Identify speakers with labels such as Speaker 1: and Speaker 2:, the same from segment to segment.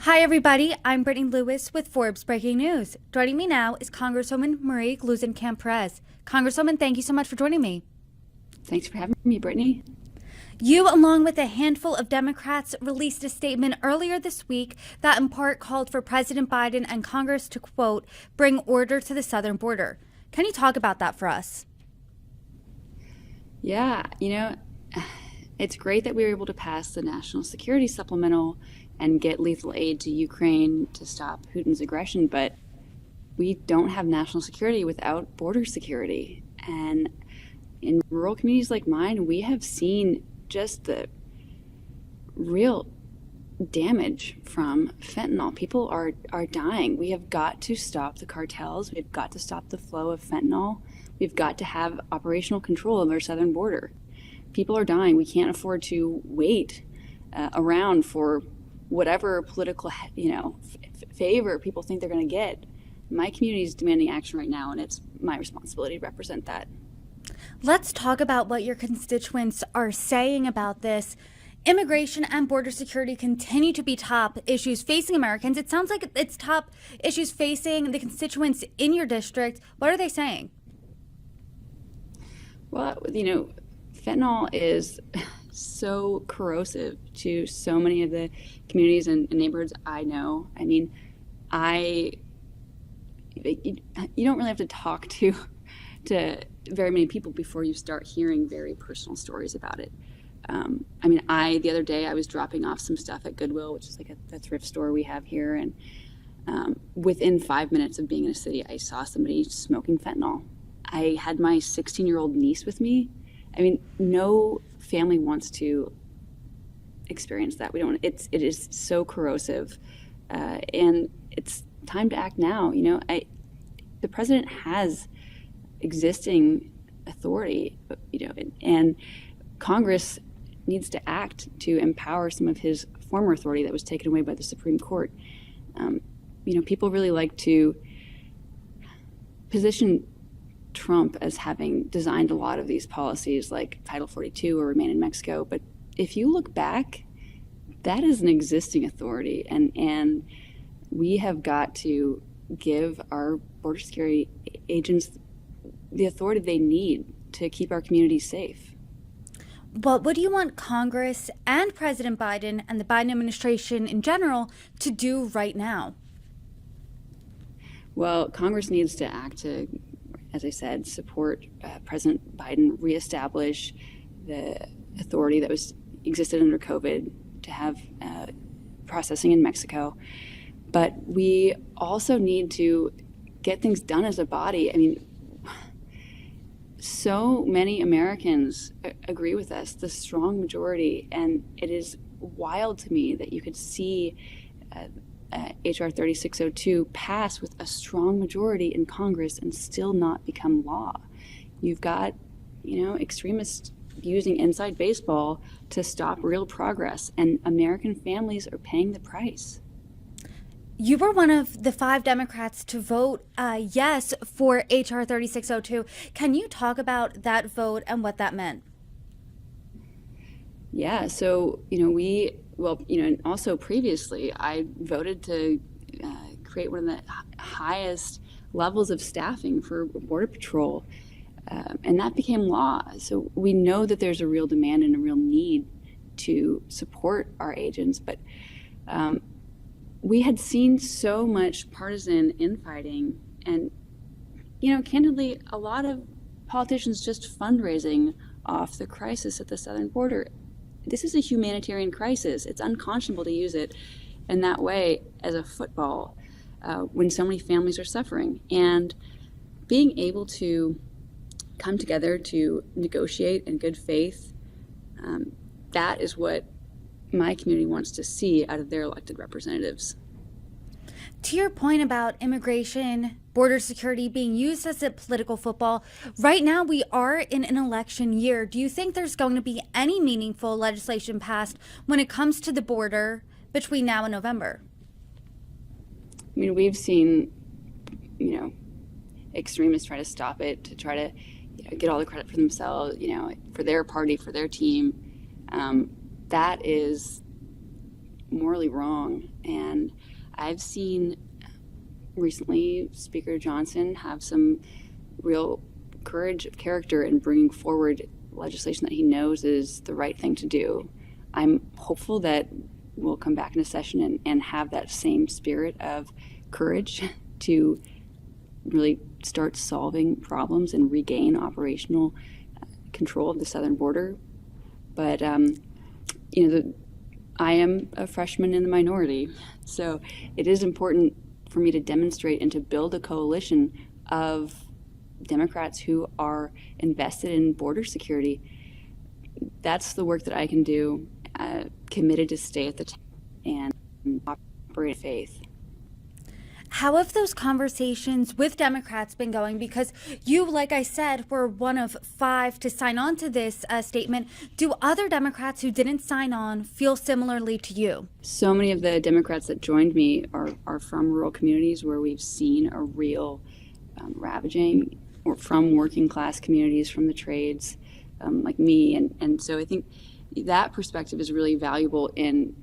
Speaker 1: Hi, everybody. I'm Brittany Lewis with Forbes Breaking News. Joining me now is Congresswoman Marie Gluesenkamp Perez. Congresswoman, thank you so much for joining me.
Speaker 2: Thanks for having me, Brittany.
Speaker 1: You, along with a handful of Democrats, released a statement earlier this week that in part called for President Biden and Congress to, quote, bring order to the southern border. Can you talk about that for us?
Speaker 2: Yeah, it's great that we were able to pass the National Security Supplemental and get lethal aid to Ukraine to stop Putin's aggression, but we don't have national security without border security. And in rural communities like mine, we have seen just the real damage from fentanyl. People are dying. We have got to stop the cartels. We've got to stop the flow of fentanyl. We've got to have operational control of our southern border. People are dying. We can't afford to wait around for whatever political, favor people think they're going to get. My community is demanding action right now, and it's my responsibility to represent that.
Speaker 1: Let's talk about what your constituents are saying about this. Immigration and border security continue to be top issues facing Americans. It sounds like it's top issues facing the constituents in your district. What are they saying?
Speaker 2: Well, fentanyl is so corrosive to so many of the communities and neighborhoods I know. I mean, you don't really have to talk to very many people before you start hearing very personal stories about it. The other day I was dropping off some stuff at Goodwill, which is like a thrift store we have here, and within 5 minutes of being in a city, I saw somebody smoking fentanyl. I had my 16-year-old niece with me. I mean, no family wants to experience that. It is so corrosive, and it's time to act now. The president has existing authority, and Congress needs to act to empower some of his former authority that was taken away by the Supreme Court. People really like to position Trump as having designed a lot of these policies like Title 42 or Remain in Mexico. But if you look back, that is an existing authority. And we have got to give our border security agents the authority they need to keep our communities safe.
Speaker 1: But what do you want Congress and President Biden and the Biden administration in general to do right now?
Speaker 2: Well, Congress needs to act to, as I said, support President Biden reestablish the authority that existed under COVID to have processing in Mexico. But we also need to get things done as a body. I mean, so many Americans agree with us, the strong majority, and it is wild to me that you could see H.R. 3602 pass with a strong majority in Congress and still not become law. You've got, extremists using inside baseball to stop real progress, and American families are paying the price.
Speaker 1: You were one of the 5 Democrats to vote yes for H.R. 3602. Can you talk about that vote and what that meant?
Speaker 2: Yeah, so, and also previously I voted to create one of the highest levels of staffing for Border Patrol, and that became law. So we know that there's a real demand and a real need to support our agents, but we had seen so much partisan infighting and, candidly, a lot of politicians just fundraising off the crisis at the southern border. This is a humanitarian crisis. It's unconscionable to use it in that way as a football when so many families are suffering. And being able to come together to negotiate in good faith, that is what my community wants to see out of their elected representatives.
Speaker 1: To your point about immigration, border security being used as a political football, right now we are in an election year. Do you think there's going to be any meaningful legislation passed when it comes to the border between now and November?
Speaker 2: I mean, we've seen, extremists try to stop it, to try to get all the credit for themselves, for their party, for their team. That is morally wrong. And I've seen recently Speaker Johnson have some real courage of character in bringing forward legislation that he knows is the right thing to do. I'm hopeful that we'll come back into session and have that same spirit of courage to really start solving problems and regain operational control of the southern border. But I am a freshman in the minority, so it is important for me to demonstrate and to build a coalition of Democrats who are invested in border security. That's the work that I can do, committed to stay at the table and operate in faith.
Speaker 1: How have those conversations with Democrats been going? Because you, like I said, were one of 5 to sign on to this statement. Do other Democrats who didn't sign on feel similarly to you?
Speaker 2: So many of the Democrats that joined me are from rural communities where we've seen a real ravaging, or from working class communities, from the trades, like me. And so I think that perspective is really valuable in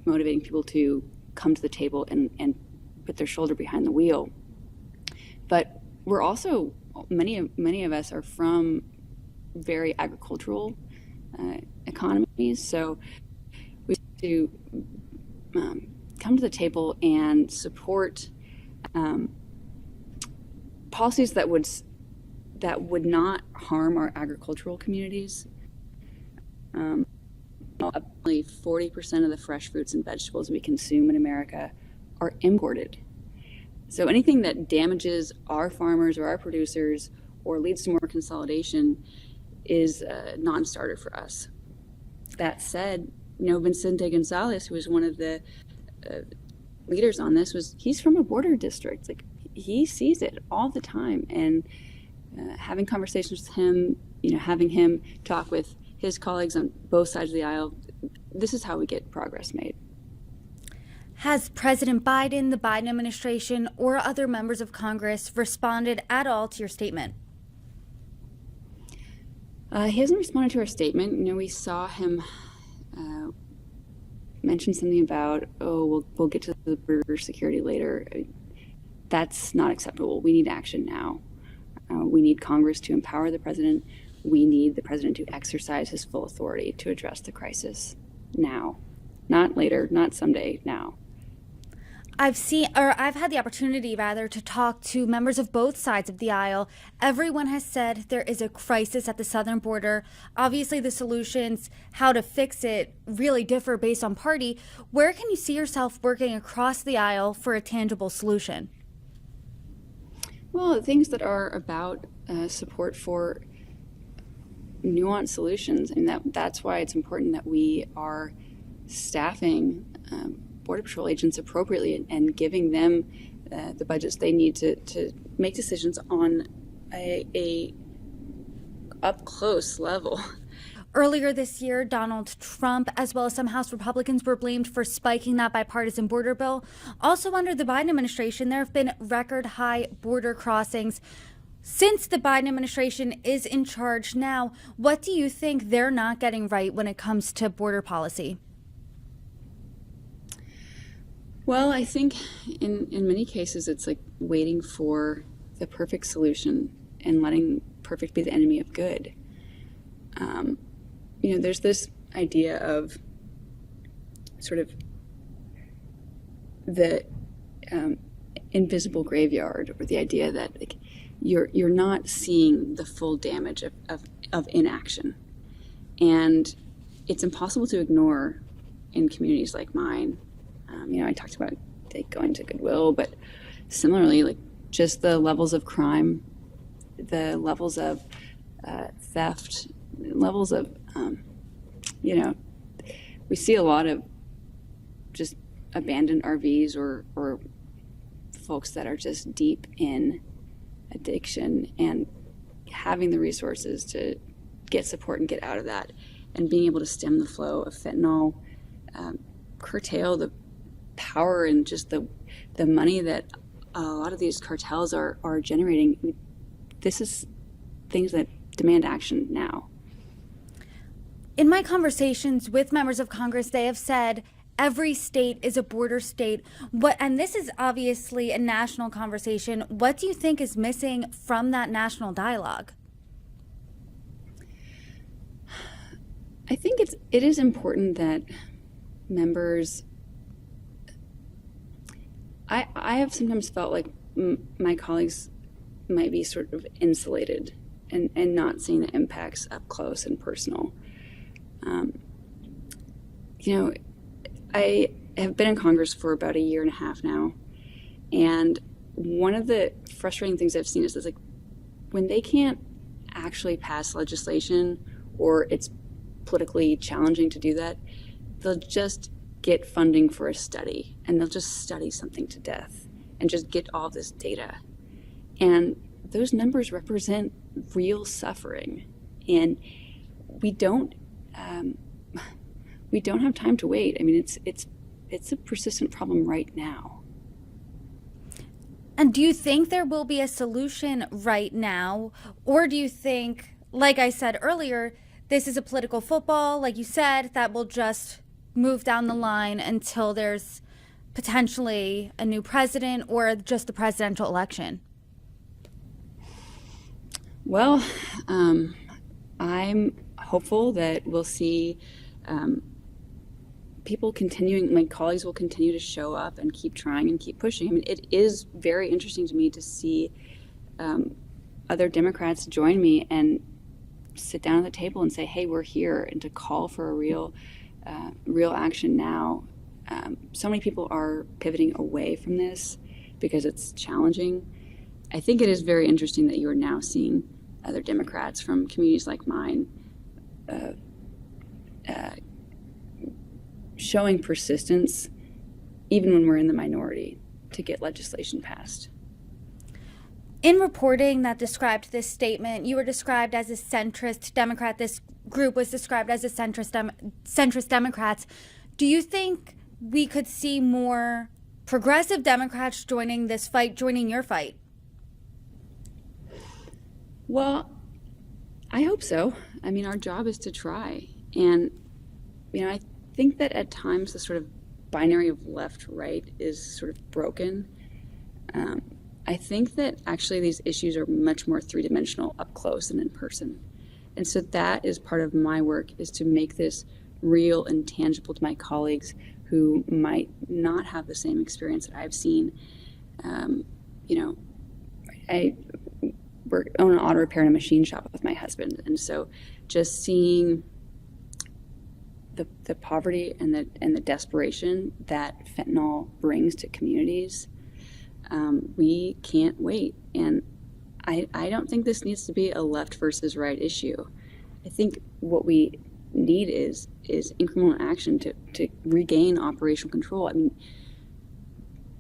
Speaker 2: motivating people to come to the table and put their shoulder behind the wheel. But we're also, many of us are from very agricultural economies, so we have to come to the table and support policies that would not harm our agricultural communities. Only 40% of the fresh fruits and vegetables we consume in America are imported. So anything that damages our farmers or our producers or leads to more consolidation is a non-starter for us. That said, Vicente Gonzalez, who was one of the leaders on this, he's from a border district. Like, he sees it all the time, and having conversations with him, having him talk with his colleagues on both sides of the aisle, this is how we get progress made.
Speaker 1: Has President Biden, the Biden administration, or other members of Congress responded at all to your statement?
Speaker 2: He hasn't responded to our statement. We saw him mention something about, we'll get to the border security later. That's not acceptable. We need action now. We need Congress to empower the president. We need the president to exercise his full authority to address the crisis now. Not later, not someday, now.
Speaker 1: I've had the opportunity, to talk to members of both sides of the aisle. Everyone has said there is a crisis at the southern border. Obviously, the solutions, how to fix it, really differ based on party. Where can you see yourself working across the aisle for a tangible solution?
Speaker 2: Well, things that are about support for nuanced solutions, and that's why it's important that we are staffing Border Patrol agents appropriately and giving them the budgets they need to make decisions on a up close level.
Speaker 1: Earlier this year, Donald Trump, as well as some House Republicans, were blamed for spiking that bipartisan border bill. Also, under the Biden administration, there have been record high border crossings. Since the Biden administration is in charge now, what do you think they're not getting right when it comes to border policy?
Speaker 2: Well, I think in many cases it's like waiting for the perfect solution and letting perfect be the enemy of good. There's this idea of sort of the invisible graveyard, or the idea that you're not seeing the full damage of inaction, and it's impossible to ignore in communities like mine. I talked about going to Goodwill, but similarly, just the levels of crime, the levels of theft, levels of, we see a lot of just abandoned RVs or folks that are just deep in addiction, and having the resources to get support and get out of that, and being able to stem the flow of fentanyl, curtail the power and just the money that a lot of these cartels are generating. This is things that demand action now.
Speaker 1: In my conversations with members of Congress, they have said every state is a border state. And this is obviously a national conversation. What do you think is missing from that national dialogue?
Speaker 2: I think it is important that members. I have sometimes felt like my colleagues might be sort of insulated and not seeing the impacts up close and personal. I have been in Congress for about a year and a half now, and one of the frustrating things I've seen is like when they can't actually pass legislation, or it's politically challenging to do that, they'll just get funding for a study, and they'll just study something to death and just get all this data. And those numbers represent real suffering, and we don't have time to wait. I mean, it's a persistent problem right now.
Speaker 1: And do you think there will be a solution right now, or do you think, like I said earlier, this is a political football, like you said, that will just move down the line until there's potentially a new president or just the presidential election?
Speaker 2: Well, I'm hopeful that we'll see people continuing, my colleagues will continue to show up and keep trying and keep pushing. I mean, it is very interesting to me to see other Democrats join me and sit down at the table and say, hey, we're here, and to call for a real action now. So many people are pivoting away from this because it's challenging. I think it is very interesting that you are now seeing other Democrats from communities like mine showing persistence, even when we're in the minority, to get legislation passed.
Speaker 1: In reporting that described this statement, you were described as a centrist Democrat. This group was described as a centrist Democrats. Do you think we could see more progressive Democrats joining this fight, joining your fight?
Speaker 2: Well, I hope so. I mean, our job is to try. And, I think that at times the sort of binary of left-right is sort of broken. I think that actually these issues are much more three-dimensional up close and in person. And so that is part of my work, is to make this real and tangible to my colleagues who might not have the same experience that I've seen. I own an auto repair and a machine shop with my husband. And so just seeing the poverty and the desperation that fentanyl brings to communities, we can't wait. And I don't think this needs to be a left versus right issue. I think what we need is incremental action to regain operational control. I mean,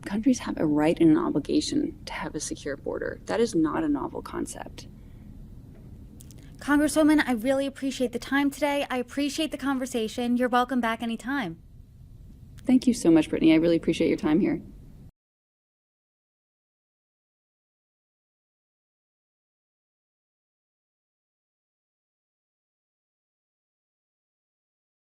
Speaker 2: countries have a right and an obligation to have a secure border. That is not a novel concept.
Speaker 1: Congresswoman, I really appreciate the time today. I appreciate the conversation. You're welcome back anytime.
Speaker 2: Thank you so much, Brittany. I really appreciate your time here.